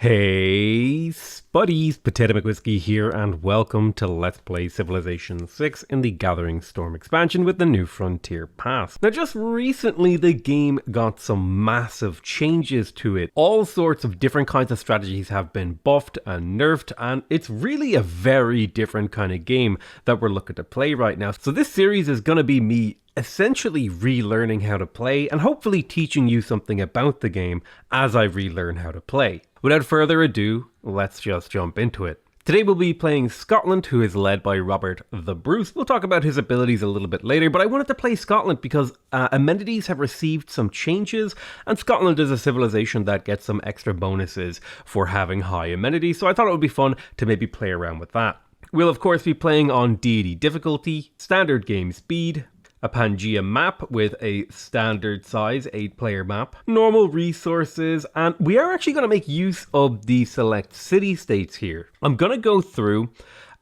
Hey buddies, PotatoMcWhiskey here, and welcome to Let's Play Civilization 6 in the Gathering Storm expansion with the New Frontier Pass. Now just recently the game got some massive changes to it. All sorts of different kinds of strategies have been buffed and nerfed, and it's really a very different kind of game that we're looking to play right now. So this series is going to be me essentially relearning how to play and hopefully teaching you something about the game as I relearn how to play. Without further ado, let's just jump into it. Today we'll be playing Scotland, who is led by Robert the Bruce. We'll talk about his abilities a little bit later, but I wanted to play Scotland because amenities have received some changes, and Scotland is a civilization that gets some extra bonuses for having high amenities, so I thought it would be fun to maybe play around with that. We'll of course be playing on deity difficulty, standard game speed, a Pangea map with a standard size 8-player map, normal resources, and we are actually going to make use of the select city-states here. I'm going to go through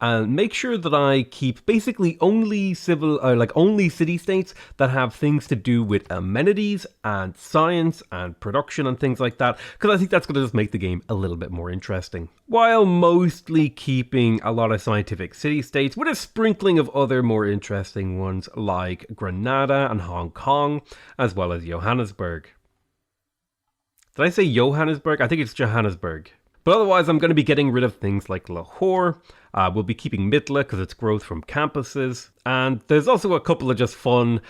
and make sure that I keep basically only only city-states that have things to do with amenities and science and production and things like that, because I think that's going to just make the game a little bit more interesting. While mostly keeping a lot of scientific city-states with a sprinkling of other more interesting ones like Grenada and Hong Kong, as well as Johannesburg. Did I say Johannesburg? I think it's Johannesburg. But otherwise, I'm going to be getting rid of things like Lahore. We'll be keeping Mitla because it's growth from campuses. And there's also a couple of just fun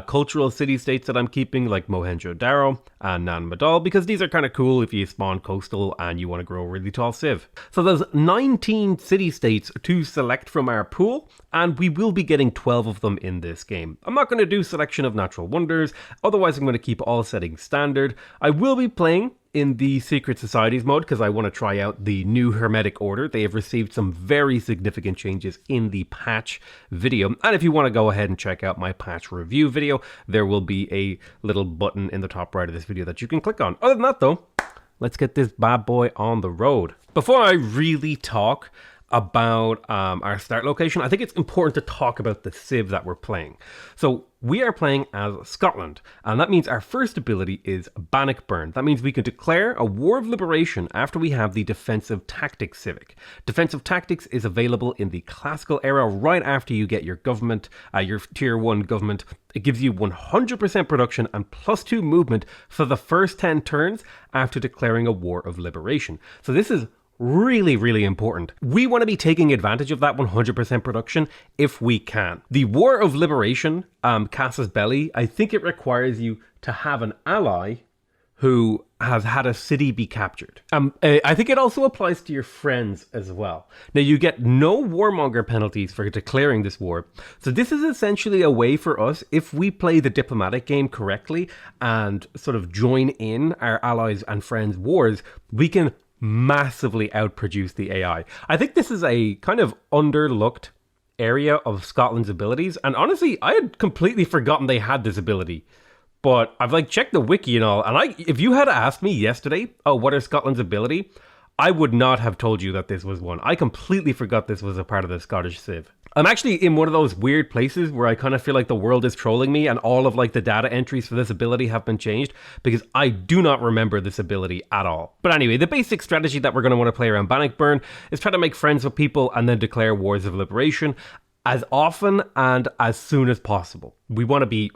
cultural city-states that I'm keeping, like Mohenjo-Daro and Nan Madol, because these are kind of cool if you spawn coastal and you want to grow a really tall civ. So there's 19 city-states to select from our pool, and we will be getting 12 of them in this game. I'm not going to do selection of natural wonders, otherwise I'm going to keep all settings standard. I will be playing in the Secret Societies mode because I want to try out the new Hermetic Order. They have received some very significant changes in the patch video. And if you want to go ahead and check out my patch review video, there will be a little button in the top right of this video that you can click on. Other than that though, let's get this bad boy on the road. Before I really talk about our start location, I think it's important to talk about the civ that we're playing. So we are playing as Scotland, and that means our first ability is Bannockburn. That means we can declare a war of liberation after we have the defensive tactics civic. Defensive tactics is available in the classical era right after you get your government, your tier 1 government. It gives you 100% production and +2 movement for the first 10 turns after declaring a war of liberation. So this is really important. We want to be taking advantage of that 100% production if we can. The War of Liberation, Casus Belli, I think it requires you to have an ally who has had a city be captured. I think it also applies to your friends as well. Now you get no warmonger penalties for declaring this war. So this is essentially a way for us, if we play the diplomatic game correctly and sort of join in our allies and friends' wars, we can massively outproduce the AI. I think this is a kind of underlooked area of Scotland's abilities, and honestly I had completely forgotten they had this ability. But I've checked the wiki and all, and if you had asked me yesterday, oh, what are Scotland's ability, I would not have told you that this was one. I completely forgot this was a part of the Scottish civ. I'm actually in one of those weird places where I kind of feel like the world is trolling me and all of the data entries for this ability have been changed because I do not remember this ability at all. But anyway, the basic strategy that we're going to want to play around Bannockburn is try to make friends with people and then declare wars of liberation as often and as soon as possible. We want to be...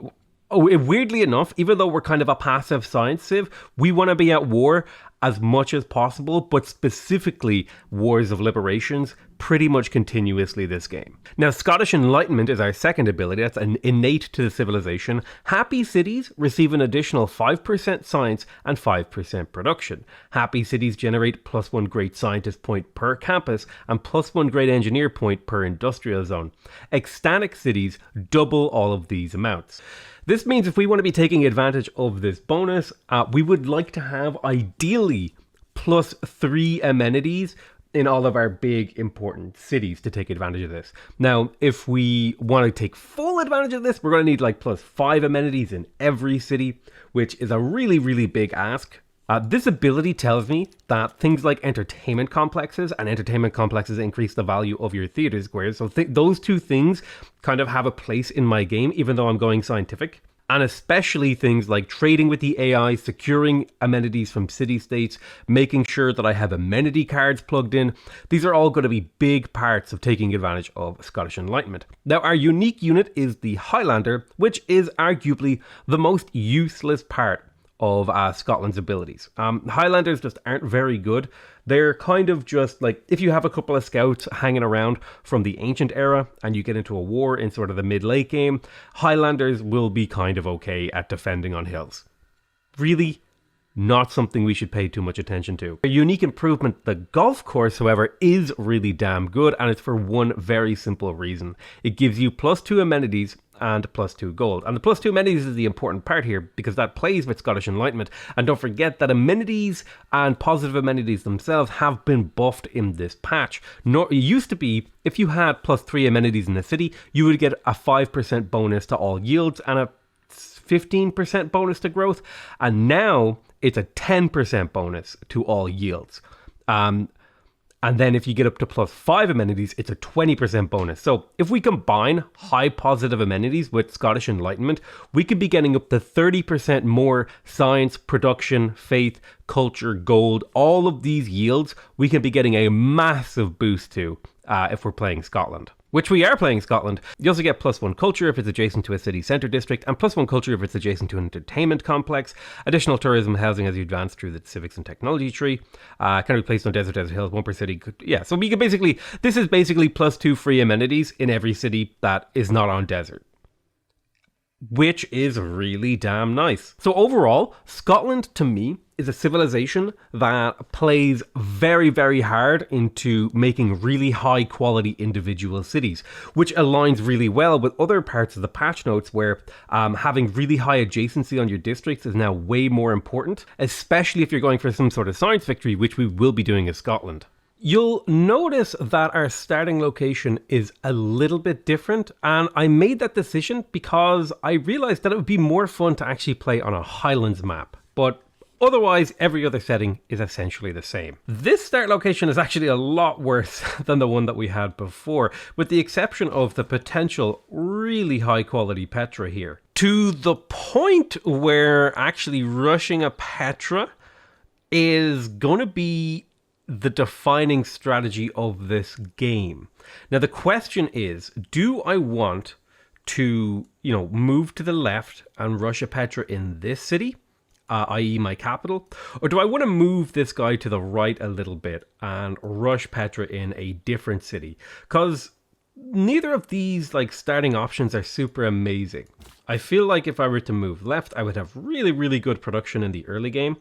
weirdly enough, even though we're kind of a passive science civ, we want to be at war as much as possible, but specifically wars of liberations pretty much continuously this game. Now, Scottish Enlightenment is our second ability. That's an innate to the civilization. Happy cities receive an additional 5% science and 5% production. Happy cities generate +1 great scientist point per campus and +1 great engineer point per industrial zone. Ecstatic cities double all of these amounts. This means if we want to be taking advantage of this bonus, we would like to have ideally +3 amenities in all of our big important cities to take advantage of this. Now, if we want to take full advantage of this, we're going to need +5 amenities in every city, which is a really big ask. This ability tells me that things like entertainment complexes, and entertainment complexes increase the value of your theater squares. So those two things kind of have a place in my game, even though I'm going scientific. And especially things like trading with the AI, securing amenities from city-states, making sure that I have amenity cards plugged in. These are all going to be big parts of taking advantage of Scottish Enlightenment. Now, our unique unit is the Highlander, which is arguably the most useless part of Scotland's abilities. Highlanders just aren't very good. They're kind of just like, if you have a couple of scouts hanging around from the ancient era and you get into a war in sort of the mid-late game, Highlanders will be kind of okay at defending on hills. Really not something we should pay too much attention to. A unique improvement, the golf course, however, is really damn good, and it's for one very simple reason. It gives you +2 amenities and +2 gold. And the +2 amenities is the important part here, because that plays with Scottish Enlightenment. And don't forget that amenities and positive amenities themselves have been buffed in this patch. It used to be, if you had +3 amenities in the city, you would get a 5% bonus to all yields and a 15% bonus to growth. And now it's a 10% bonus to all yields. And then if you get up to +5 amenities, it's a 20% bonus. So if we combine high positive amenities with Scottish Enlightenment, we could be getting up to 30% more science, production, faith, culture, gold. All of these yields, we can be getting a massive boost to if we're playing Scotland. Which we are playing Scotland. You also get +1 culture if it's adjacent to a city centre district, and +1 culture if it's adjacent to an entertainment complex. Additional tourism housing as you advance through the civics and technology tree. Can be placed on desert hills, 1 per city. Yeah, so we can basically, this is basically +2 free amenities in every city that is not on desert, which is really damn nice. So overall, Scotland to me is a civilization that plays very, very hard into making really high quality individual cities, which aligns really well with other parts of the patch notes where having really high adjacency on your districts is now way more important, especially if you're going for some sort of science victory, which we will be doing as Scotland. You'll notice that our starting location is a little bit different, and I made that decision because I realized that it would be more fun to actually play on a Highlands map, but otherwise every other setting is essentially the same. This start location is actually a lot worse than the one that we had before, with the exception of the potential really high quality Petra here. To the point where actually rushing a Petra is going to be the defining strategy of this game. Now the question is, do I want to, move to the left and rush a Petra in this city, i.e. my capital, or do I want to move this guy to the right a little bit and rush Petra in a different city? Because neither of these starting options are super amazing. I feel like if I were to move left, I would have really, really good production in the early game,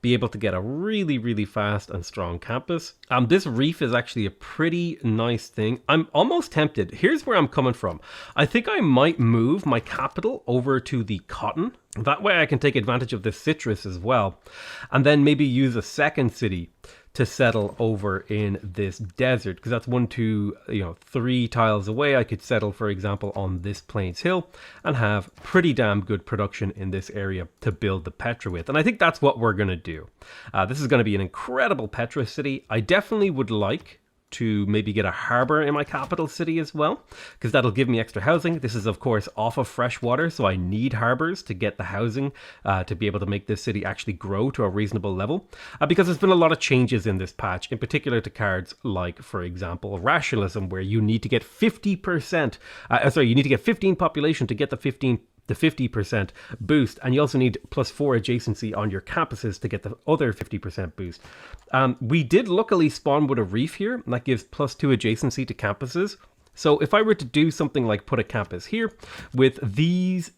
be able to get a really, really fast and strong campus. This reef is actually a pretty nice thing. I'm almost tempted. Here's where I'm coming from. I think I might move my capital over to the cotton. That way I can take advantage of the citrus as well. And then maybe use a second city to settle over in this desert, because that's 1, 2, 3 tiles away. I could settle, for example, on this Plains Hill and have pretty damn good production in this area to build the Petra with. And I think that's what we're going to do. This is going to be an incredible Petra city. I definitely would like to maybe get a harbour in my capital city as well, because that'll give me extra housing. This is of course off of fresh water, so I need harbours to get the housing to be able to make this city actually grow to a reasonable level, because there's been a lot of changes in this patch, in particular to cards like, for example, rationalism, where you need to get 50%, you need to get 15 population to get the 50% boost, and you also need +4 adjacency on your campuses to get the other 50% boost. We did luckily spawn with a reef here, and that gives +2 adjacency to campuses. So if I were to do something like put a campus here with these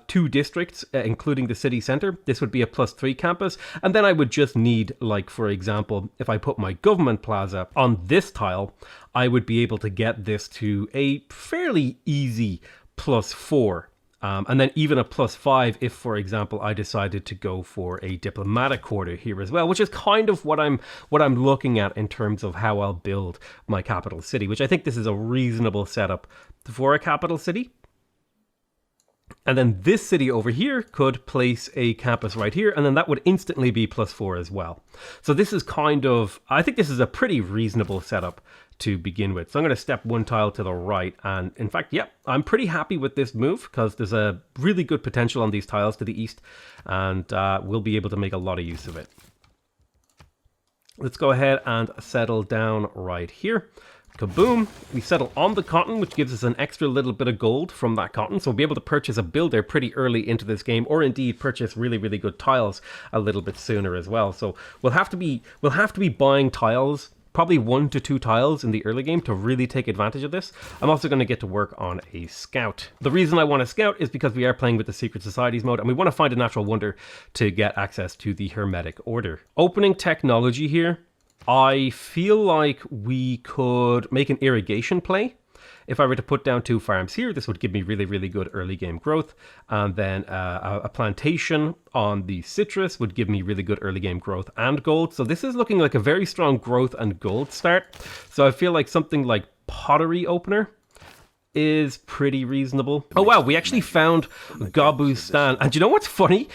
2 districts, including the city center, this would be a +3 campus. And then I would just need, for example, if I put my government plaza on this tile, I would be able to get this to a fairly easy +4. And then even a +5 if, for example, I decided to go for a diplomatic quarter here as well, which is kind of what I'm looking at in terms of how I'll build my capital city, which I think this is a reasonable setup for a capital city. And then this city over here could place a campus right here, and then that would instantly be +4 as well. So this is kind of, I think this is a pretty reasonable setup to begin with. So I'm going to step 1 tile to the right, and in fact, yep, I'm pretty happy with this move because there's a really good potential on these tiles to the east, and we'll be able to make a lot of use of it. Let's go ahead and settle down right here. Kaboom! We settle on the cotton, which gives us an extra little bit of gold from that cotton, so we'll be able to purchase a builder pretty early into this game, or indeed purchase really, really good tiles a little bit sooner as well. So we'll have to be buying tiles, probably 1 to 2 tiles in the early game to really take advantage of this. I'm also going to get to work on a scout. The reason I want a scout is because we are playing with the Secret Societies mode, and we want to find a natural wonder to get access to the Hermetic Order. Opening technology here. I feel like we could make an irrigation play. If I were to put down 2 farms here, this would give me really, really good early game growth. And then a plantation on the citrus would give me really good early game growth and gold. So this is looking like a very strong growth and gold start. So I feel like something like pottery opener is pretty reasonable. Oh wow, we actually found Gobustan. And you know what's funny?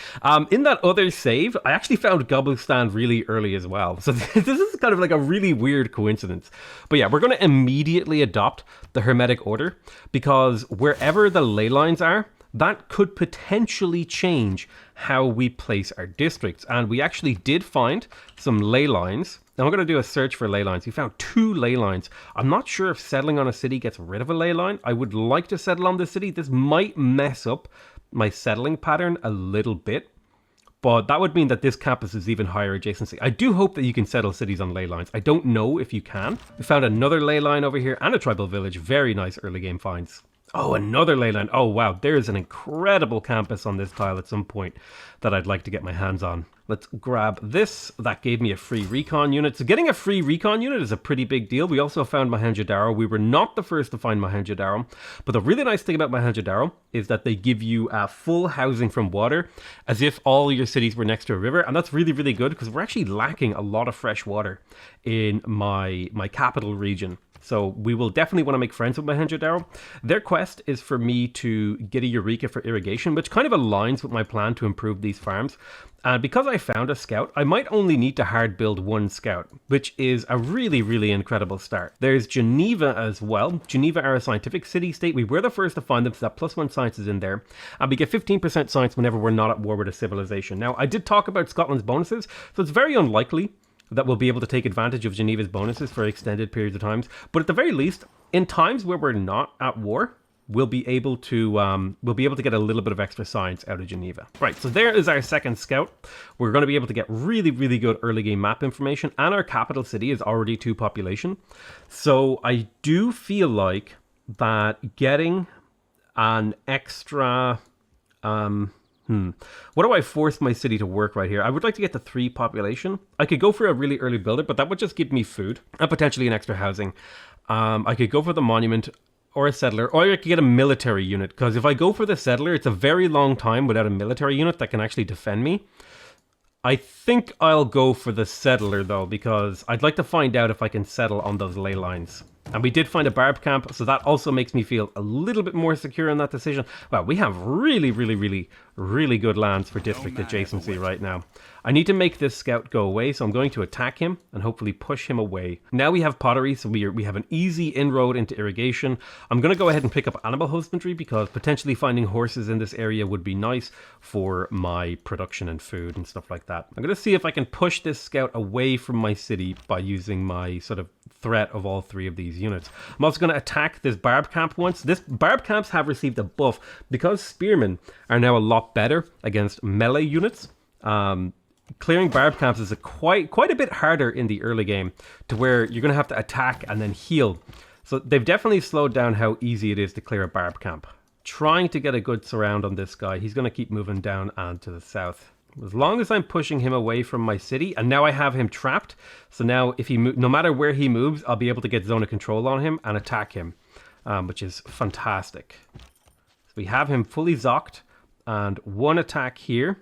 In that other save, I actually found Gobustan really early as well. So this is kind of like a really weird coincidence. But yeah, we're going to immediately adopt the Hermetic Order because wherever the ley lines are, that could potentially change how we place our districts. And we actually did find some ley lines. Now I'm going to do a search for ley lines. We found 2 ley lines. I'm not sure if settling on a city gets rid of a ley line. I would like to settle on the city. This might mess up my settling pattern a little bit, but that would mean that this campus is even higher adjacency. I do hope that you can settle cities on ley lines. I don't know if you can. We found another ley line over here and a tribal village. Very nice early game finds. Oh, another ley line. Oh, wow. There is an incredible campus on this tile at some point that I'd like to get my hands on. Let's grab this. That gave me a free recon unit. So getting a free recon unit is a pretty big deal. We also found Mohenjo-Daro. We were not the first to find Mohenjo-Daro. But the really nice thing about Mohenjo-Daro is that they give you full housing from water as if all your cities were next to a river. And that's really, really good because we're actually lacking a lot of fresh water in my capital region. So we will definitely want to make friends with Mohenjo-Daro. Their quest is for me to get a Eureka for irrigation, which kind of aligns with my plan to improve these farms. And because I found a scout, I might only need to hard build 1 scout, which is a really, really incredible start. There's Geneva as well. Geneva are a scientific city-state. We were the first to find them, so that +1 science is in there. And we get 15% science whenever we're not at war with a civilization. Now, I did talk about Scotland's bonuses, so it's very unlikely that we'll be able to take advantage of Geneva's bonuses for extended periods of times. But at the very least, in times where we're not at war, we'll be able to get a little bit of extra science out of Geneva. Right, so there is our second scout. We're going to be able to get really, really good early game map information, and our capital city is already 2 population. So I do feel like that getting an extra what do I force my city to work right here? I would like to get to 3 population. I could go for a really early builder, but that would just give me food and potentially an extra housing. I could go for the monument or a settler, or I could get a military unit, because if I go for the settler, it's a very long time without a military unit that can actually defend me. I think I'll go for the settler though, because I'd like to find out if I can settle on those ley lines. And we did find a barb camp, so that also makes me feel a little bit more secure in that decision. Well, we have really, really, really, really good lands for district adjacency right now. I need to make this scout go away, so I'm going to attack him and hopefully push him away. Now we have pottery, so we have an easy inroad into irrigation. I'm going to go ahead and pick up animal husbandry because potentially finding horses in this area would be nice for my production and food and stuff like that. I'm going to see if I can push this scout away from my city by using my sort of threat of all 3 of these units. I'm also going to attack this barb camp once. This barb camps have received a buff because spearmen are now a lot better against melee units. Clearing barb camps is quite a bit harder in the early game, to where you're going to have to attack and then heal. So they've definitely slowed down how easy it is to clear a barb camp. Trying to get a good surround on this guy. He's going to keep moving down and to the south. As long as I'm pushing him away from my city, and now I have him trapped, so now if he no matter where he moves, I'll be able to get zone of control on him and attack him, which is fantastic. So we have him fully zocked, and 1 attack here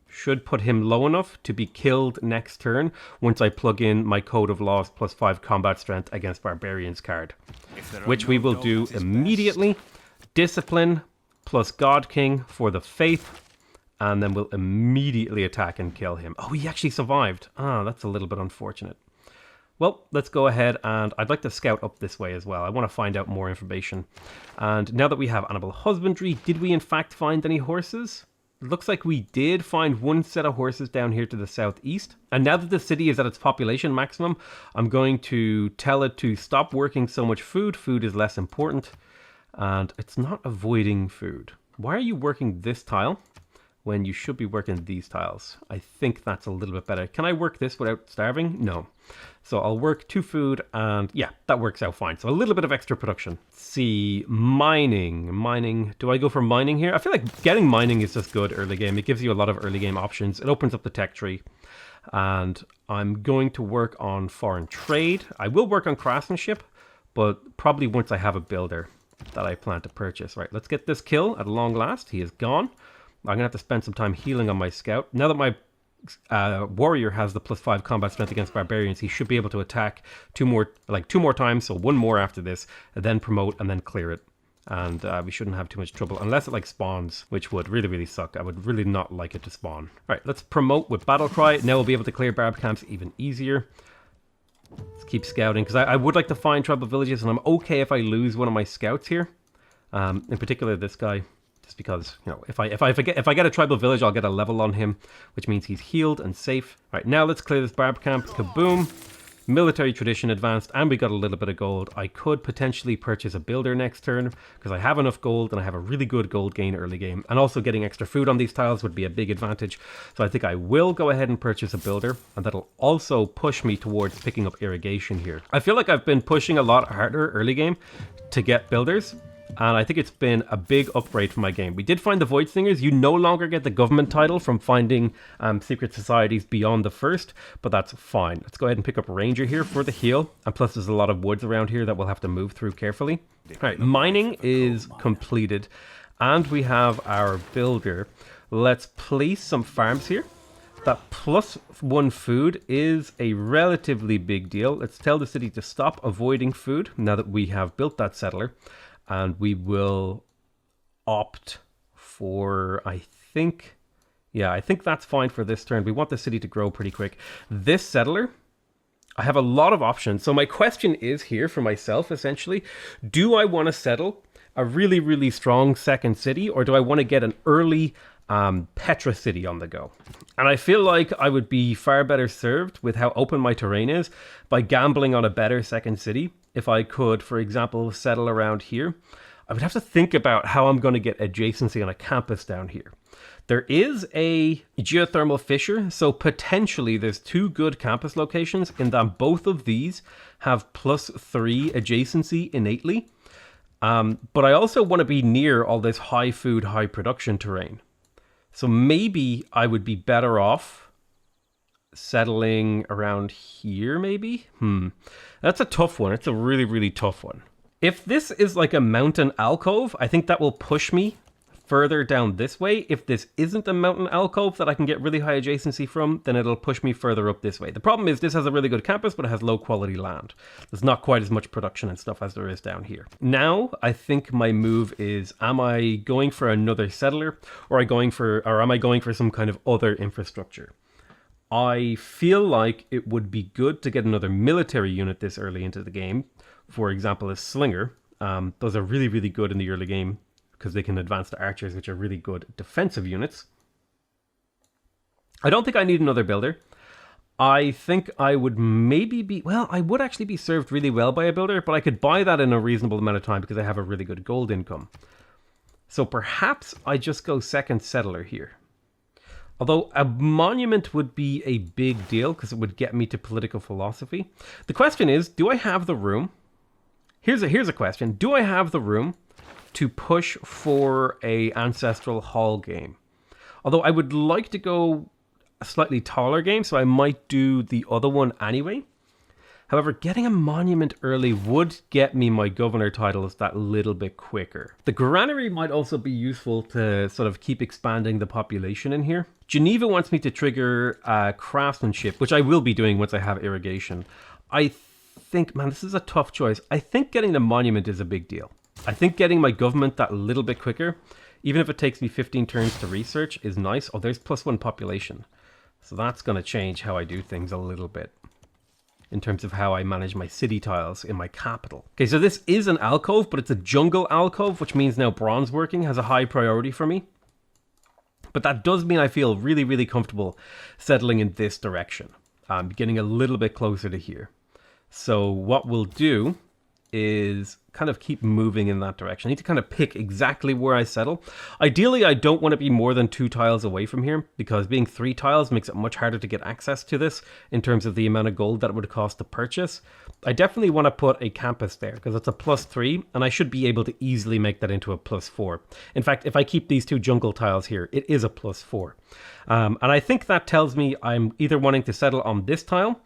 should put him low enough to be killed next turn once I plug in my Code of Laws +5 combat strength against Barbarians card, which we will do immediately. Discipline plus God King for the faith. And then we'll immediately attack and kill him. Oh, he actually survived. Ah, that's a little bit unfortunate. Well, let's go ahead, and I'd like to scout up this way as well. I want to find out more information. And now that we have animal husbandry, did we in fact find any horses? It looks like we did find one set of horses down here to the southeast. And now that the city is at its population maximum, I'm going to tell it to stop working so much food. Food is less important. And it's not avoiding food. Why are you working this tile when you should be working these tiles? I think that's a little bit better. Can I work this without starving? No. So I'll work 2 food, and yeah, that works out fine. So a little bit of extra production. Let's see, mining. Do I go for mining here? I feel like getting mining is just good early game. It gives you a lot of early game options. It opens up the tech tree. And I'm going to work on foreign trade. I will work on craftsmanship, but probably once I have a builder that I plan to purchase. Right, let's get this kill at long last. He is gone. I'm going to have to spend some time healing on my scout. Now that my warrior has the +5 combat strength against barbarians, he should be able to attack two more times, so 1 more after this, and then promote and then clear it. And we shouldn't have too much trouble, unless it like spawns, which would really, really suck. I would really not like it to spawn. All right, let's promote with battle cry. Now we'll be able to clear barb camps even easier. Let's keep scouting, because I would like to find tribal villages, and I'm okay if I lose one of my scouts here. In particular, this guy. Just because, you know, if I get a tribal village, I'll get a level on him, which means he's healed and safe. All right, now let's clear this barb camp. Kaboom! Military tradition advanced, and we got a little bit of gold. I could potentially purchase a builder next turn because I have enough gold and I have a really good gold gain early game. And also getting extra food on these tiles would be a big advantage. So I think I will go ahead and purchase a builder, and that'll also push me towards picking up irrigation here. I feel like I've been pushing a lot harder early game to get builders. And I think it's been a big upgrade for my game. We did find the Void Singers. You no longer get the government title from finding secret societies beyond the first, but that's fine. Let's go ahead and pick up Ranger here for the heal. And plus there's a lot of woods around here that we'll have to move through carefully. All right, mining is completed. And we have our builder. Let's place some farms here. That +1 food is a relatively big deal. Let's tell the city to stop avoiding food now that we have built that settler. And we will opt for, I think that's fine for this turn. We want the city to grow pretty quick. This settler, I have a lot of options. So my question is here for myself, essentially, do I want to settle a really, really strong second city, or do I want to get an early Petra city on the go? And I feel like I would be far better served with how open my terrain is by gambling on a better second city. If I could, for example, settle around here, I would have to think about how I'm going to get adjacency on a campus down here. There is a geothermal fissure, so potentially there's 2 good campus locations in that both of these have +3 adjacency innately. But I also want to be near all this high food, high production terrain. So maybe I would be better off settling around here, maybe? That's a tough one. It's a really, really tough one. If this is like a mountain alcove, I think that will push me further down this way. If this isn't a mountain alcove that I can get really high adjacency from, then it'll push me further up this way. The problem is this has a really good campus, but it has low quality land. There's not quite as much production and stuff as there is down here. Now, I think my move is, am I going for another settler, or am I going for some kind of other infrastructure? I feel like it would be good to get another military unit this early into the game. For example, a slinger. Those are really, really good in the early game because they can advance to archers, which are really good defensive units. I don't think I need another builder. I think I would maybe be... Well, I would actually be served really well by a builder, but I could buy that in a reasonable amount of time because I have a really good gold income. So perhaps I just go second settler here. Although a monument would be a big deal because it would get me to political philosophy. The question is, do I have the room? Here's a question. Do I have the room to push for a ancestral hall game? Although I would like to go a slightly taller game, so I might do the other one anyway. However, getting a monument early would get me my governor titles that little bit quicker. The granary might also be useful to sort of keep expanding the population in here. Geneva wants me to trigger craftsmanship, which I will be doing once I have irrigation. I think, man, this is a tough choice. I think getting the monument is a big deal. I think getting my government that little bit quicker even if it takes me 15 turns to research, is nice. Oh, there's +1 population. So that's going to change how I do things a little bit in terms of how I manage my city tiles in my capital. Okay, so this is an alcove, but it's a jungle alcove, which means now bronze working has a high priority for me. But that does mean I feel really, really comfortable settling in this direction. I'm getting a little bit closer to here. So what we'll do is kind of keep moving in that direction. I need to kind of pick exactly where I settle. Ideally, I don't want to be more than 2 tiles away from here, because being 3 tiles makes it much harder to get access to this in terms of the amount of gold that it would cost to purchase. I definitely want to put a campus there because it's a +3, and I should be able to easily make that into a +4. In fact, if I keep these 2 jungle tiles here, it is a +4. And I think that tells me I'm either wanting to settle on this tile,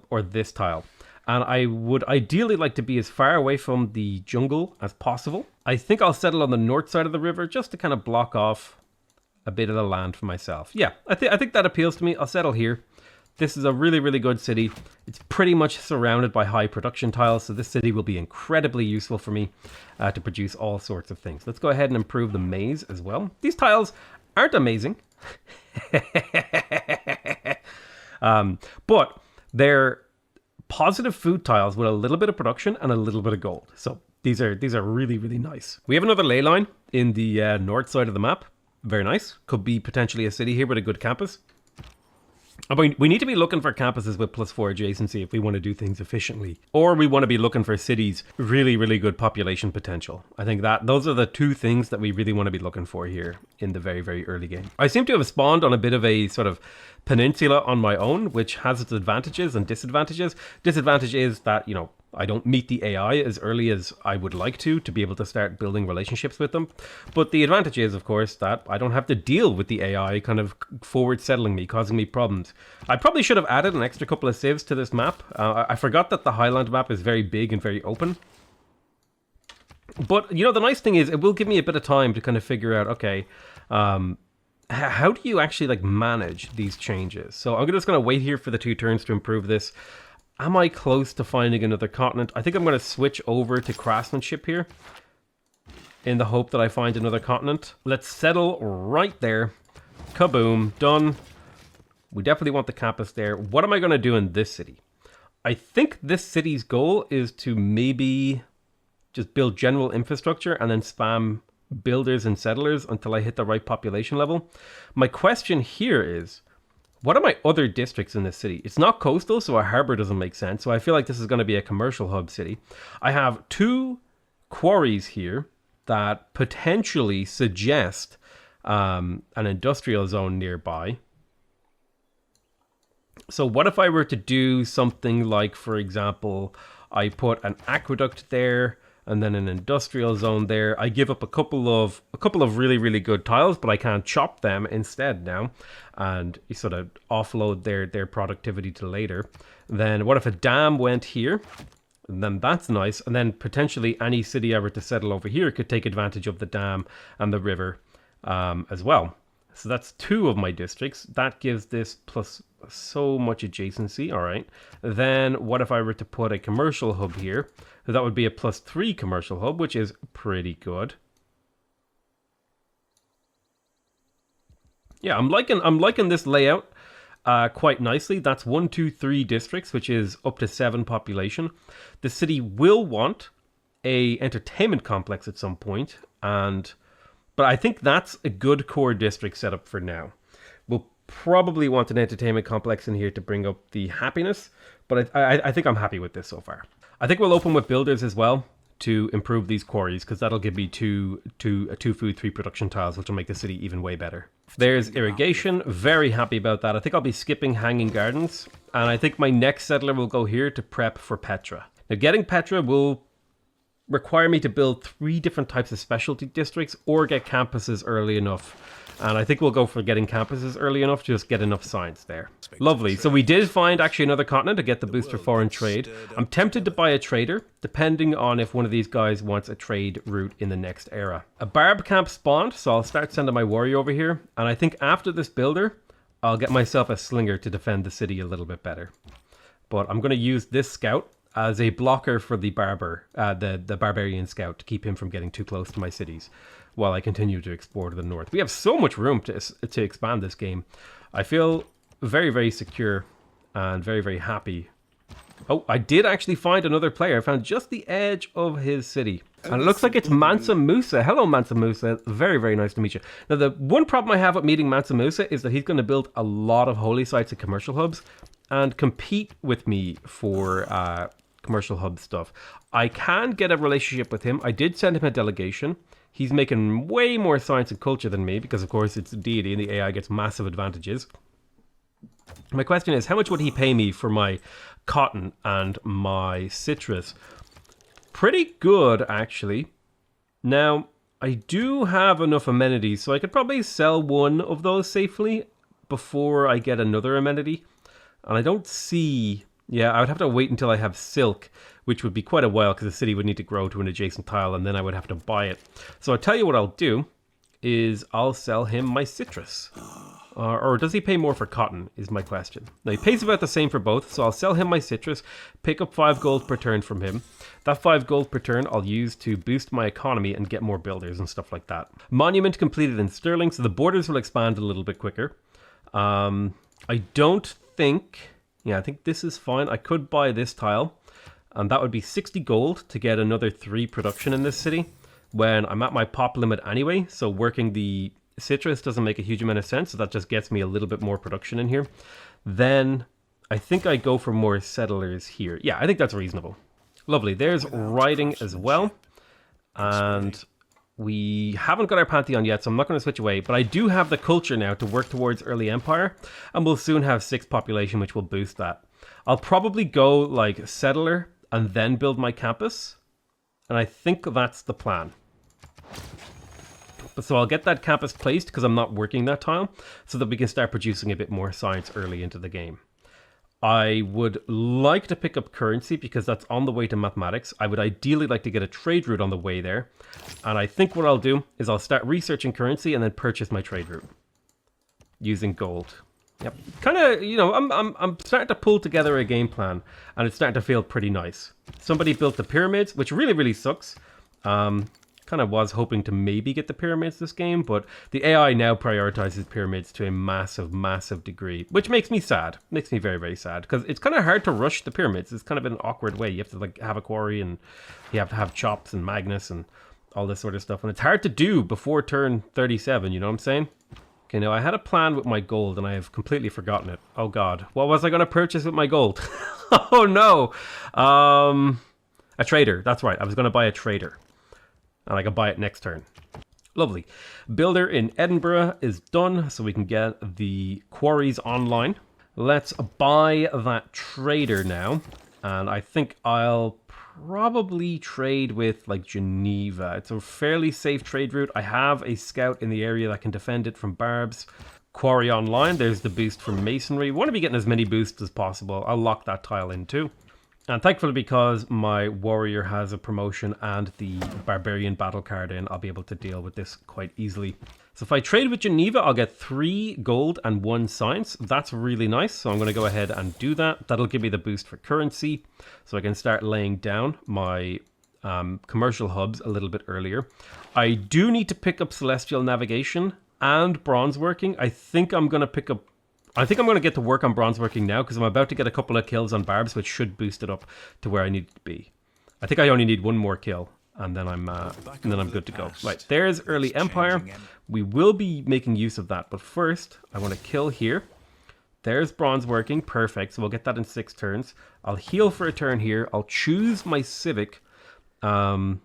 or this tile. And I would ideally like to be as far away from the jungle as possible. I think I'll settle on the north side of the river just to kind of block off a bit of the land for myself. Yeah, I think that appeals to me. I'll settle here. This is a really, really good city. It's pretty much surrounded by high production tiles, so this city will be incredibly useful for me to produce all sorts of things. Let's go ahead and improve the maze as well. These tiles aren't amazing, but they're positive food tiles with a little bit of production and a little bit of gold. So these are really, really nice. We have another ley line in the north side of the map. Very nice. Could be potentially a city here with a good campus. We need to be looking for campuses with +4 adjacency if we want to do things efficiently. Or we want to be looking for cities really, really good population potential. I think that those are the 2 things that we really want to be looking for here in the very, very early game. I seem to have spawned on a bit of a sort of peninsula on my own, which has its advantages and disadvantages. Disadvantage is that, you know, I don't meet the AI as early as I would like to be able to start building relationships with them. But the advantage is, of course, that I don't have to deal with the AI kind of forward settling me, causing me problems. I probably should have added an extra couple of civs to this map. I forgot that the Highland map is very big and very open. But, you know, the nice thing is it will give me a bit of time to kind of figure out, okay, how do you actually like manage these changes? So I'm just going to wait here for the 2 turns to improve this. Am I close to finding another continent? I think I'm going to switch over to craftsmanship here in the hope that I find another continent. Let's settle right there. Kaboom, done. We definitely want the campus there. What am I going to do in this city? I think this city's goal is to maybe just build general infrastructure and then spam builders and settlers until I hit the right population level. My question here is, what are my other districts in this city? It's not coastal, so a harbor doesn't make sense. So I feel like this is going to be a commercial hub city. I have 2 quarries here that potentially suggest an industrial zone nearby. So what if I were to do something like, for example, I put an aqueduct there and then an industrial zone there. I give up a couple of really, really good tiles, but I can't chop them instead now, and you sort of offload their productivity to later. Then what if a dam went here? And then that's nice. And then potentially any city I were to settle over here could take advantage of the dam and the river as well. So that's 2 of my districts. That gives this plus so much adjacency. All right. Then what if I were to put a commercial hub here? So that would be a +3 commercial hub, which is pretty good. Yeah, I'm liking this layout quite nicely. That's 1, 2, 3 districts, which is up to 7 population. The city will want a entertainment complex at some point, but I think that's a good core district setup for now. We'll probably want an entertainment complex in here to bring up the happiness, but I think I'm happy with this so far. I think we'll open with builders as well to improve these quarries, because that'll give me 2 food, 3 production tiles, which will make the city even way better. There's irrigation. Very happy about that. I think I'll be skipping hanging gardens, and I think my next settler will go here to prep for Petra. Now, getting Petra will require me to build 3 different types of specialty districts or get campuses early enough. And I think we'll go for getting campuses early enough to just get enough science there. Lovely. So we did find actually another continent to get the boost for foreign trade. I'm tempted to buy a trader, depending on if one of these guys wants a trade route in the next era. A barb camp spawned, so I'll start sending my warrior over here. And I think after this builder, I'll get myself a slinger to defend the city a little bit better. But I'm going to use this scout as a blocker for the the Barbarian scout, to keep him from getting too close to my cities while I continue to explore to the north. We have so much room to expand this game. I feel very, very secure and very, very happy. Oh, I did actually find another player. I found just the edge of his city. And it looks like it's Mansa Musa. Hello, Mansa Musa. Very, very nice to meet you. Now, the one problem I have with meeting Mansa Musa is that he's going to build a lot of holy sites and commercial hubs and compete with me for commercial hub stuff. I can get a relationship with him. I did send him a delegation. He's making way more science and culture than me because, of course, it's a deity and the AI gets massive advantages. My question is, how much would he pay me for my cotton and my citrus? Pretty good, actually. Now, I do have enough amenities, so I could probably sell one of those safely before I get another amenity. And I don't see... Yeah, I would have to wait until I have silk, which would be quite a while because the city would need to grow to an adjacent tile, and then I would have to buy it. So I'll tell you what I'll do is I'll sell him my citrus. Or does he pay more for cotton, is my question. Now, he pays about the same for both, so I'll sell him my citrus, pick up 5 gold per turn from him. That 5 gold per turn I'll use to boost my economy and get more builders and stuff like that. Monument completed in sterling, so the borders will expand a little bit quicker. I don't think... Yeah, I think this is fine. I could buy this tile, and that would be 60 gold to get another 3 production in this city when I'm at my pop limit anyway, so working the citrus doesn't make a huge amount of sense, so that just gets me a little bit more production in here. Then I think I go for more settlers here. Yeah, I think that's reasonable. Lovely. There's writing as well, and we haven't got our pantheon yet, so I'm not going to switch away, but I do have the culture now to work towards early empire, and we'll soon have 6 population, which will boost that. I'll probably go like settler and then build my campus, and I think that's the plan. So I'll get that campus placed because I'm not working that tile, so that we can start producing a bit more science early into the game. I would like to pick up currency because that's on the way to mathematics. I would ideally like to get a trade route on the way there. And I think what I'll do is I'll start researching currency and then purchase my trade route using gold. Yep. Kind of, you know, I'm starting to pull together a game plan, and it's starting to feel pretty nice. Somebody built the pyramids, which really, really sucks. Kind of was hoping to maybe get the pyramids this game, but the AI now prioritizes pyramids to a massive, massive degree, which makes me sad. Makes me very, very sad, because it's kind of hard to rush the pyramids. It's kind of an awkward way. You have to like have a quarry, and you have to have chops and Magnus and all this sort of stuff, and it's hard to do before turn 37, you know what I'm saying? Okay, now I had a plan with my gold, and I have completely forgotten it. Oh god, what was I going to purchase with my gold? Oh no! A trader, that's right, I was going to buy a trader. And I can buy it next turn. Lovely. Builder in Edinburgh is done, so we can get the quarries online. Let's buy that trader now. And I think I'll probably trade with like Geneva. It's a fairly safe trade route. I have a scout in the area that can defend it from barbs. Quarry online, there's the boost from masonry. We want to be getting as many boosts as possible. I'll lock that tile in too. And thankfully, because my warrior has a promotion and the barbarian battle card in, I'll be able to deal with this quite easily. So if I trade with Geneva, I'll get 3 gold and 1 science. That's really nice. So I'm going to go ahead and do that. That'll give me the boost for currency, so I can start laying down my commercial hubs a little bit earlier. I do need to pick up celestial navigation and bronze working. I think I'm going to get to work on bronze working now because I'm about to get a couple of kills on barbs, which should boost it up to where I need it to be. I think I only need 1 more kill, and then I'm good to go. Right, there's early empire. We will be making use of that, but first I want to kill here. There's bronze working, perfect. So we'll get that in 6 turns. I'll heal for a turn here. I'll choose my civic. I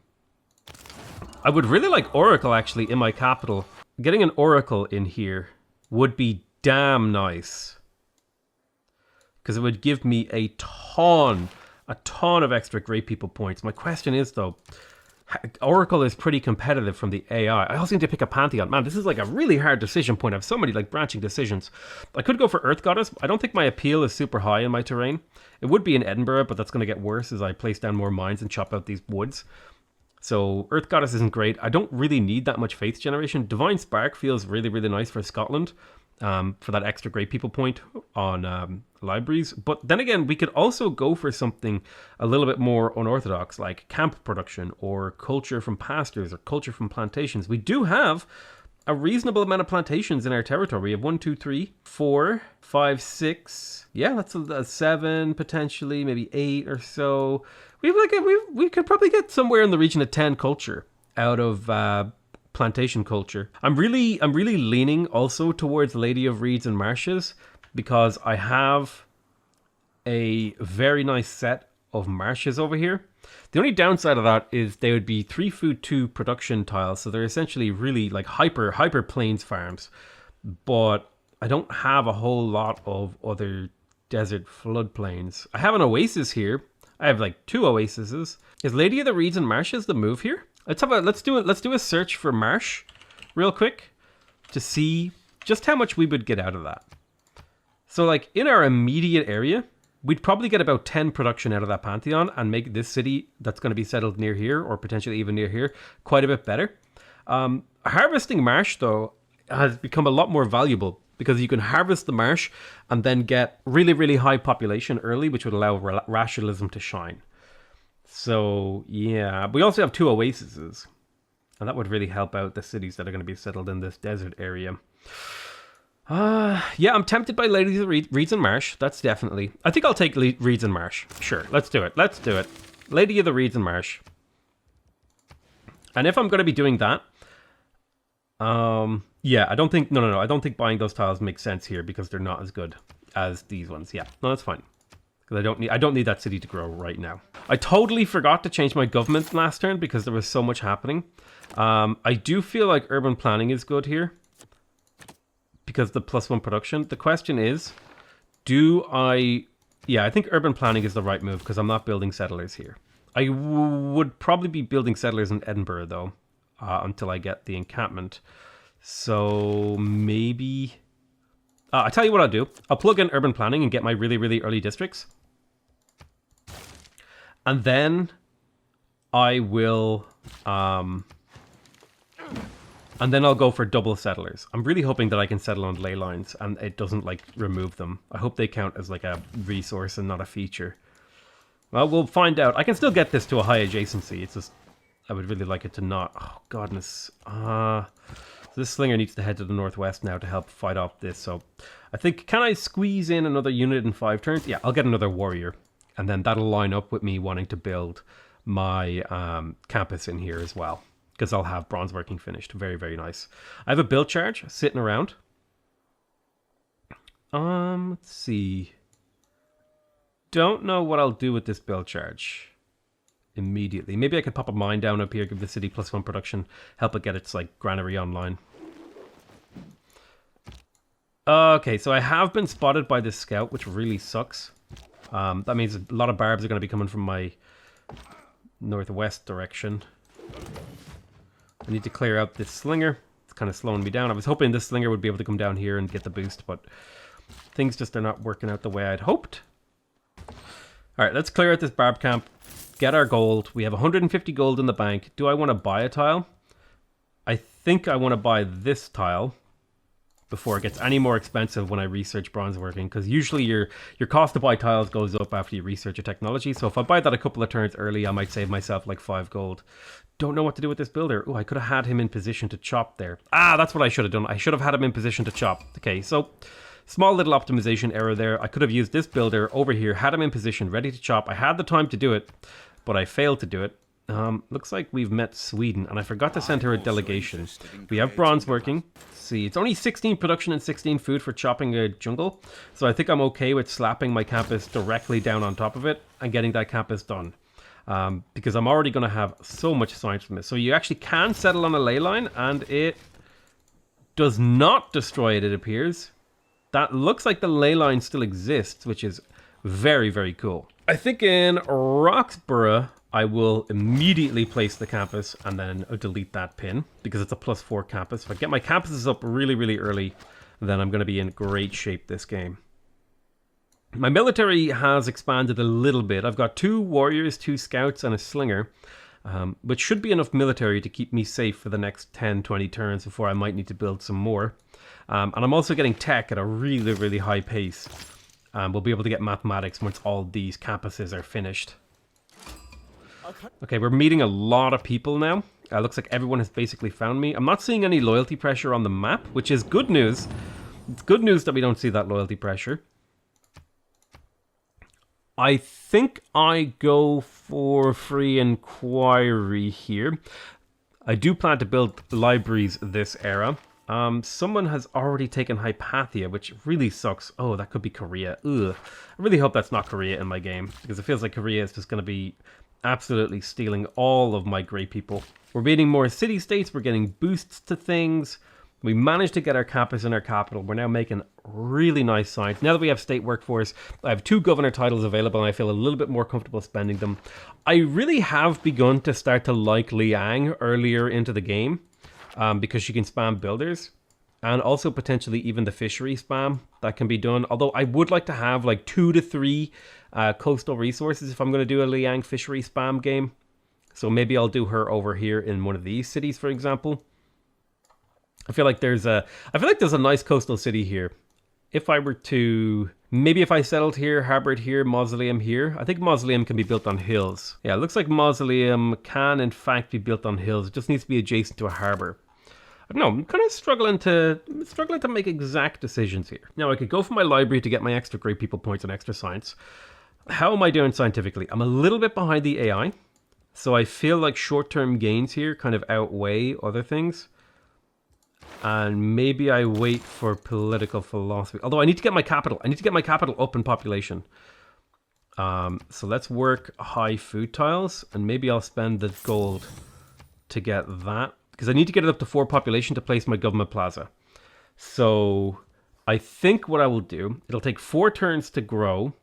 would really like Oracle actually in my capital. Getting an Oracle in here would be damn nice, because it would give me a ton of extra great people points. My question is though, Oracle is pretty competitive from the AI. I also need to pick a pantheon. Man, this is like a really hard decision point. I have so many like branching decisions. I could go for Earth Goddess. I don't think my appeal is super high in my terrain. It would be in Edinburgh, but that's going to get worse as I place down more mines and chop out these woods. So Earth Goddess isn't great. I don't really need that much faith generation. Divine Spark feels really, really nice for Scotland. for that extra great people point on libraries. But then again, we could also go for something a little bit more unorthodox, like camp production or culture from pastures or culture from plantations. We do have a reasonable amount of plantations in our territory. We have 1, 2, 3, 4, 5, 6. Yeah, that's a 7 potentially, maybe 8 or so. We could probably get somewhere in the region of 10 culture out of plantation culture. I'm really leaning also towards Lady of Reeds and Marshes because I have a very nice set of marshes over here. The only downside of that is they would be 3 food 2 production tiles, so they're essentially really like hyper plains farms. But I don't have a whole lot of other desert floodplains. I have an oasis here. I have like 2 oases. Is Lady of the Reeds and Marshes the move here? Let's do a search for marsh real quick to see just how much we would get out of that. So like in our immediate area, we'd probably get about 10 production out of that pantheon and make this city that's going to be settled near here or potentially even near here quite a bit better. Harvesting marsh though has become a lot more valuable because you can harvest the marsh and then get really high population early, which would allow rationalism to shine. So yeah, we also have 2 oases, and that would really help out the cities that are going to be settled in this desert area. Yeah, I'm tempted by Lady of the Reeds and Marsh. That's definitely. I think I'll take Reeds and Marsh. Sure, let's do it. Lady of the Reeds and Marsh. And if I'm going to be doing that, yeah, I don't think. No. I don't think buying those tiles makes sense here because they're not as good as these ones. Yeah, no, that's fine. Because I don't need that city to grow right now. I totally forgot to change my government last turn because there was so much happening. I do feel like urban planning is good here because the +1 production. The question is, yeah, I think urban planning is the right move because I'm not building settlers here. I would probably be building settlers in Edinburgh though, until I get the encampment. So maybe I'll tell you what I'll do. I'll plug in urban planning and get my really early districts. And then I will, and then I'll go for double settlers. I'm really hoping that I can settle on ley lines and it doesn't like remove them. I hope they count as like a resource and not a feature. Well, we'll find out. I can still get this to a high adjacency. It's just, I would really like it to not. Oh, goodness. So this slinger needs to head to the northwest now to help fight off this. So I think, can I squeeze in another unit in 5 turns? Yeah, I'll get another warrior. And then that'll line up with me wanting to build my campus in here as well. Because I'll have bronze working finished. Very nice. I have a build charge sitting around. Let's see. Don't know what I'll do with this build charge immediately. Maybe I could pop a mine down up here, give the city +1 production, help it get its like granary online. Okay, so I have been spotted by this scout, which really sucks. That means a lot of barbs are going to be coming from my northwest direction. I need to clear out this slinger. It's kind of slowing me down. I was hoping this slinger would be able to come down here and get the boost, but things just are not working out the way I'd hoped. Alright, let's clear out this barb camp, get our gold. We have 150 gold in the bank. Do I want to buy a tile? I think I want to buy this tile before it gets any more expensive when I research bronze working, because usually your cost to buy tiles goes up after you research a technology. So if I buy that a couple of turns early, I might save myself like 5 gold. Don't know what to do with this builder. Oh, I could have had him in position to chop there. Ah, that's what I should have done. I should have had him in position to chop. Okay, so small little optimization error there. I could have used this builder over here, had him in position, ready to chop. I had the time to do it, but I failed to do it. Looks like we've met Sweden, and I forgot to send her a delegation. We have bronze working. Let's see, it's only 16 production and 16 food for chopping a jungle, so I think I'm okay with slapping my campus directly down on top of it and getting that campus done. Because I'm already going to have so much science from this. So you actually can settle on a ley line, and it does not destroy it, it appears. That looks like the ley line still exists, which is very cool. I think in Roxborough, I will immediately place the campus and then delete that pin because it's a +4 campus. If I get my campuses up really early, then I'm going to be in great shape this game. My military has expanded a little bit. I've got 2 warriors, 2 scouts, and a slinger. But should be enough military to keep me safe for the next 10, 20 turns before I might need to build some more. And I'm also getting tech at a really, really high pace. We'll be able to get mathematics once all these campuses are finished. Okay, we're meeting a lot of people now. Looks like everyone has basically found me. I'm not seeing any loyalty pressure on the map, which is good news. It's good news that we don't see that loyalty pressure. I think I go for free inquiry here. I do plan to build libraries this era. Someone has already taken Hypatia, which really sucks. Oh, that could be Korea. Ugh. I really hope that's not Korea in my game, because it feels like Korea is just going to be absolutely stealing all of my great people. We're beating more city-states. We're getting boosts to things. We managed to get our campus in our capital. We're now making really nice science. Now that we have state workforce, I have 2 governor titles available and I feel a little bit more comfortable spending them. I really have begun to start to like Liang earlier into the game because she can spam builders and also potentially even the fishery spam that can be done. Although I would like to have like 2 to 3 coastal resources if I'm going to do a Liang fishery spam game. So maybe I'll do her over here in one of these cities, for example. I feel like there's a nice coastal city here. If I were to, maybe if I settled here, harbored here, mausoleum here. I think mausoleum can be built on hills. Yeah, it looks like mausoleum can in fact be built on hills. It just needs to be adjacent to a harbor. I don't know, I'm kind of struggling to make exact decisions here. Now I could go for my library to get my extra great people points and extra science. How am I doing scientifically? I'm a little bit behind the AI. So I feel like short-term gains here kind of outweigh other things. And maybe I wait for political philosophy. Although I need to get my capital. I need to get my capital up in population. So let's work high food tiles. And maybe I'll spend the gold to get that. Because I need to get it up to 4 population to place my government plaza. So I think what I will do, it'll take 4 turns to grow.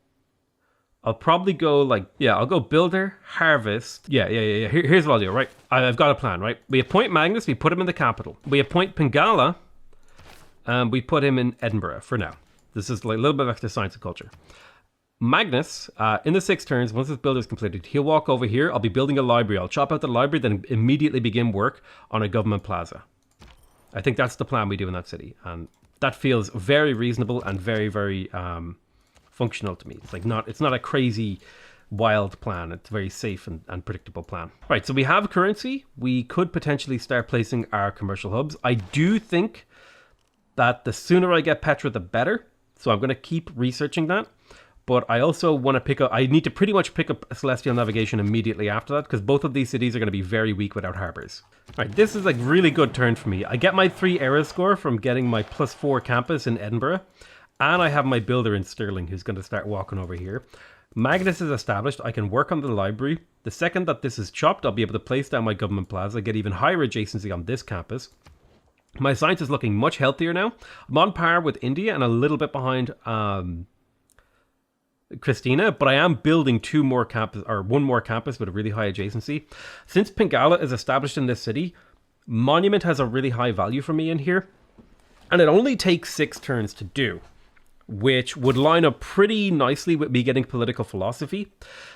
I'll probably go like, yeah, I'll go builder, harvest. Yeah. Here's what I'll do, right? I've got a plan, right? We appoint Magnus, we put him in the capital. We appoint Pingala, and we put him in Edinburgh for now. This is like a little bit of extra science and culture. Magnus, in the 6 turns, once his builder is completed, he'll walk over here. I'll be building a library. I'll chop out the library, then immediately begin work on a government plaza. I think that's the plan we do in that city. And that feels very reasonable and very, very functional to me. It's like it's not a crazy wild plan. It's a very safe and predictable plan. Right, so we have currency. We could potentially start placing our commercial hubs. I do think that the sooner I get Petra, the better. So I'm going to keep researching that. But I also want to pick up, I need to pretty much pick up Celestial Navigation immediately after that, because both of these cities are going to be very weak without harbors. All right, this is a really good turn for me. I get my 3 era score from getting my +4 campus in Edinburgh. And I have my builder in Stirling who's going to start walking over here. Magnus is established. I can work on the library. The second that this is chopped, I'll be able to place down my government plaza, get even higher adjacency on this campus. My science is looking much healthier now. I'm on par with India and a little bit behind Christina, but I am building 2 more campus, or 1 more campus with a really high adjacency. Since Pingala is established in this city, Monument has a really high value for me in here. And it only takes 6 turns to do, which would line up pretty nicely with me getting political philosophy.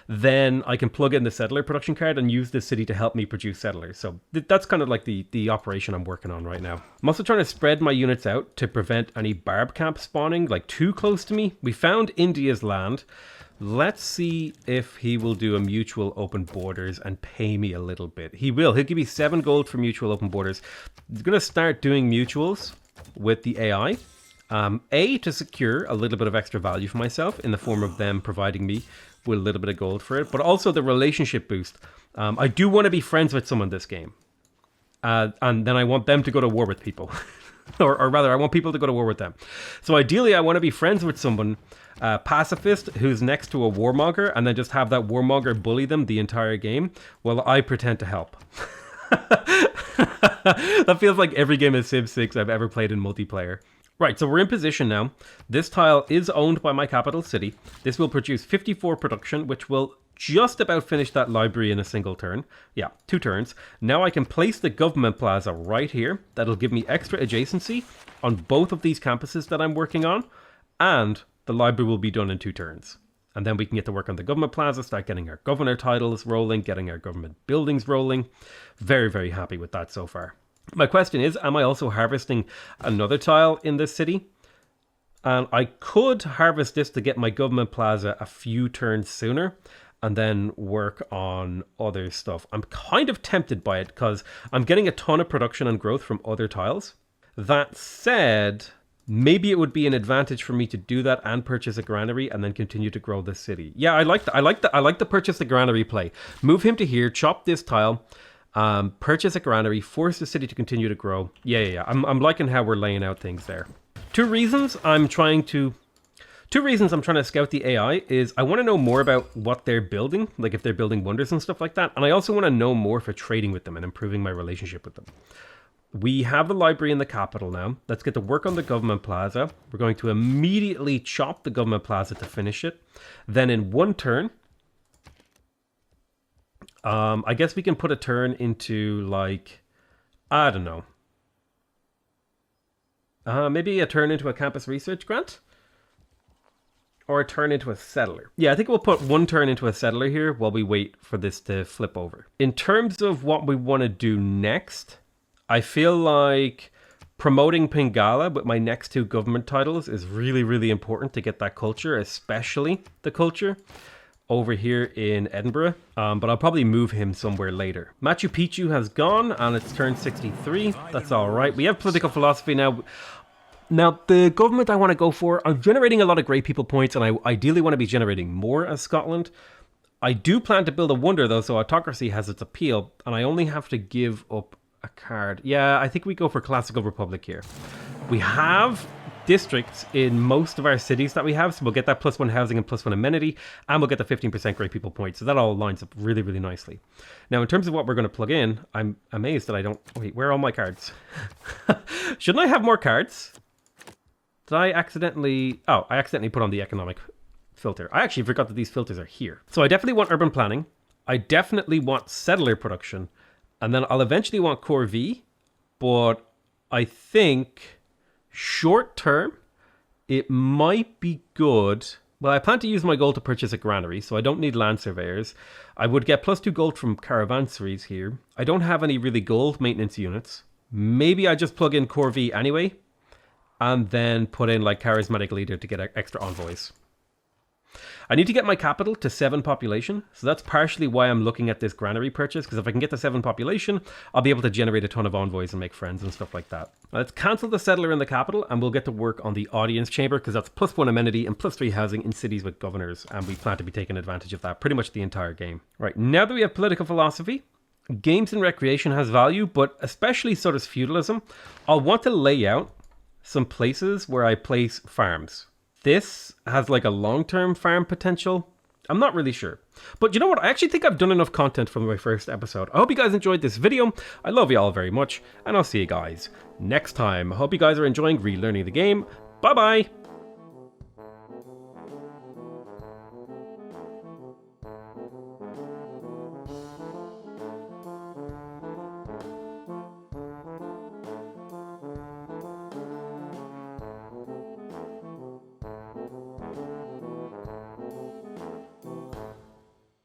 Then I can plug in the settler production card and use this city to help me produce settlers. So that's kind of like the operation I'm working on right now. I'm also trying to spread my units out to prevent any barb camp spawning like too close to me. We found India's land. Let's see if he will do a mutual open borders and pay me a little bit. He will. He'll give me 7 gold for mutual open borders. He's going to start doing mutuals with the AI. To secure a little bit of extra value for myself in the form of them providing me with a little bit of gold for it, but also the relationship boost. I do want to be friends with someone this game. And then I want them to go to war with people. or rather, I want people to go to war with them. So ideally, I want to be friends with someone, pacifist, who's next to a warmonger, and then just have that warmonger bully them the entire game while I pretend to help. That feels like every game of Civ 6 I've ever played in multiplayer. Right, so we're in position now. This tile is owned by my capital city. This will produce 54 production, which will just about finish that library in a single turn. Yeah, 2 turns. Now I can place the government plaza right here. That'll give me extra adjacency on both of these campuses that I'm working on. And the library will be done in 2 turns. And then we can get to work on the government plaza, start getting our governor titles rolling, getting our government buildings rolling. Very, very happy with that so far. My question is, am I also harvesting another tile in this city? And I could harvest this to get my government plaza a few turns sooner and then work on other stuff. I'm kind of tempted by it because I'm getting a ton of production and growth from other tiles. That said, maybe it would be an advantage for me to do that and purchase a granary and then continue to grow the city. Yeah, I like the purchase the granary play. Move him to here, chop this tile, purchase a granary, force the city to continue to grow. Yeah. I'm liking how we're laying out things there. Two reasons I'm trying to scout the AI is I want to know more about what they're building, like if they're building wonders and stuff like that. And I also want to know more for trading with them and improving my relationship with them. We have the library in the capital now. Let's get to work on the government plaza. We're going to immediately chop the government plaza to finish it. Then in one turn, I guess we can put a turn into like, I don't know. Maybe a turn into a campus research grant? Or a turn into a settler. Yeah, I think we'll put one turn into a settler here while we wait for this to flip over. In terms of what we want to do next, I feel like promoting Pingala with my next two government titles is really, really important to get that culture, especially the culture over here in Edinburgh. But I'll probably move him somewhere later. Machu Picchu has gone and it's turned 63. That's all right. We have political philosophy now. Now, the government I want to go for, I'm generating a lot of great people points and I ideally want to be generating more as Scotland. I do plan to build a wonder though, so autocracy has its appeal and I only have to give up a card. Yeah, I think we go for Classical Republic here. We have districts in most of our cities that we have, so we'll get that +1 housing and +1 amenity, and we'll get the 15% great people points. So that all lines up really, really nicely. Now, in terms of what we're going to plug in, I'm amazed that I don't... Wait, where are all my cards? Shouldn't I have more cards? Did I accidentally... Oh, I accidentally put on the economic filter. I actually forgot that these filters are here. So I definitely want urban planning. I definitely want settler production. And then I'll eventually want Core V. But I think short term, it might be good. Well, I plan to use my gold to purchase a granary, so I don't need land surveyors. I would get +2 gold from caravanseries here. I don't have any really gold maintenance units. Maybe I just plug in Core V anyway. And then put in like charismatic leader to get extra envoys. I need to get my capital to 7 population. So that's partially why I'm looking at this granary purchase. Because if I can get to 7 population, I'll be able to generate a ton of envoys and make friends and stuff like that. Now let's cancel the settler in the capital and we'll get to work on the audience chamber. Because that's +1 amenity and +3 housing in cities with governors. And we plan to be taking advantage of that pretty much the entire game. Right, now that we have political philosophy, games and recreation has value. But especially so does feudalism. I'll want to lay out some places where I place farms. This has like a long-term farm potential. I'm not really sure. But you know what? I actually think I've done enough content from my first episode. I hope you guys enjoyed this video. I love you all very much. And I'll see you guys next time. I hope you guys are enjoying relearning the game. Bye-bye.